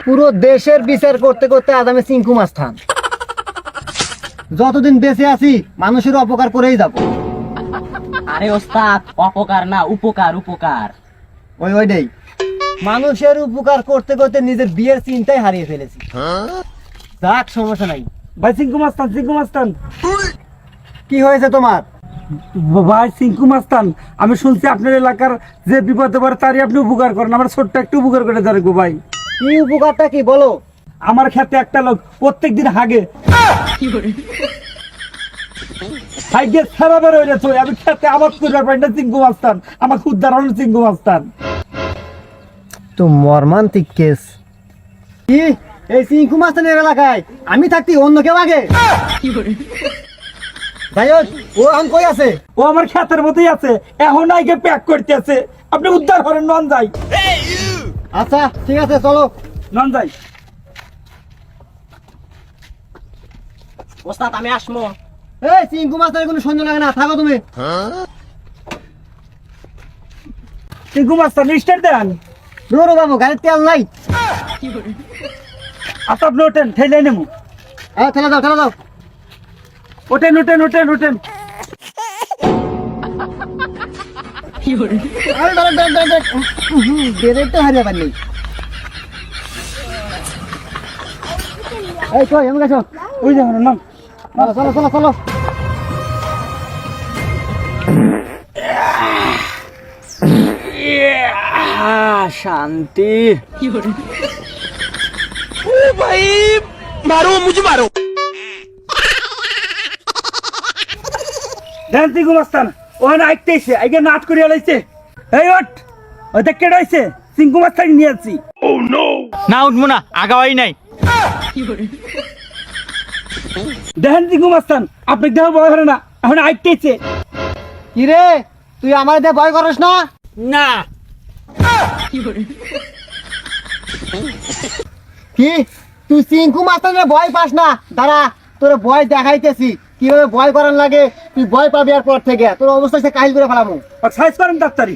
পুরো দেশের বিচার করতে করতে আজ আমি চিঙ্কু মাস্তান। যতদিন বেঁচে আছি মানুষের অপকার করেই যাব। আরে ওস্তাদ, অপকার না উপকার, উপকার। ওইটাই, মানুষের উপকার করতে করতে নিজের বিয়ের চিন্তাই হারিয়ে ফেলেছি। যাক, সমস্যা নাই। ভাই চিঙ্কু মাস্তান, চিঙ্কু মাস্তান। কি হয়েছে তোমার? ভাই চিঙ্কু মাস্তান, আমি শুনছি আপনার এলাকার যে বিপদে পড়ে তারই আপনি উপকার করেন। আমার ছোট্ট একটু উপকার করে দেবো ভাই। কি উপকারটা কি বলো? আমার ক্ষেতে একটা লোক প্রত্যেকদিন হাগে হাইগে সারা বের হয়ে যাচ্ছে। আমি খেতে আবাদ করবার পারি না চিঙ্কু মাস্তান, আমাকে উদ্ধার হল চিঙ্কু মাস্তান। তো মর্মান্তিক কেস। কি এই চিঙ্কু মাস্তানের এলাকায় আমি থাকতে অন্য কেউ আগে? যাই হোক, ও এখন কই আছে? ও আমার ক্ষেতের মধ্যেই আছে, এখন আগে প্যাক করতে আছে। আপনি উদ্ধার করেন, নন যাই। আচ্ছা ঠিক আছে, চলো নন যাই। ওস্তাদ আমি আসমো। এই চিঙ্কু মাস্তানের কোনো সন্দেহ লাগে না, থাকো তুমি। চিঙ্কু মাস্তান স্টার্ট দেন। রোরো বাবু, গাড়ির তেল নাই। আচ্ছা আপনি ওঠেন, ঠেলে নেবো। হ্যাঁ, ঠেলে দাও, ঠেলে দাও। ওঠেন ওঠেন ওঠেন ওঠেন। আরে দাঁড়ান, দাঁড়ান, দাঁড়ান, দাঁড়ান। ব্রেক তো হারিয়ে পারলি। এই কই, আমি গেছো? ওই দেখুন নাম। চলো চলো চলো চলো। শান্তি। দেন চিঙ্কু মাস্তান, ওখানে আইতেছে, আগে নাট করে লাইছে। এই ওঠ, ওই দেখ কেটে হয়েছে, চিঙ্কু মাস্তান নিয়ে আসছি। না উঠবো না, আগাওয়াই নাই। দেখেন চিঙ্কু মাস্তান, আপনি দেহ ভয় করে না, এখন আইতেছে। কি রে, তুই আমার দিয়ে ভয় করস না? না কি তুই চিঙ্কু মাস্তানের ভয় পাস না? দাঁড়া, তোর ভয় দেখাইতেছি কিভাবে ভয় করার লাগে। তুই ভয় পাবি আর পর থেকে তোর অবস্থা সে কাহিল করে ফেলামু। সাইজ করেন ডাক্তারি।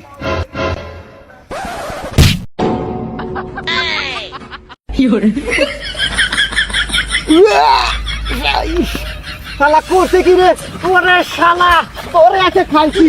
শালা করছে কি রে? ওরে শালা, তোরে এসে খাইছি।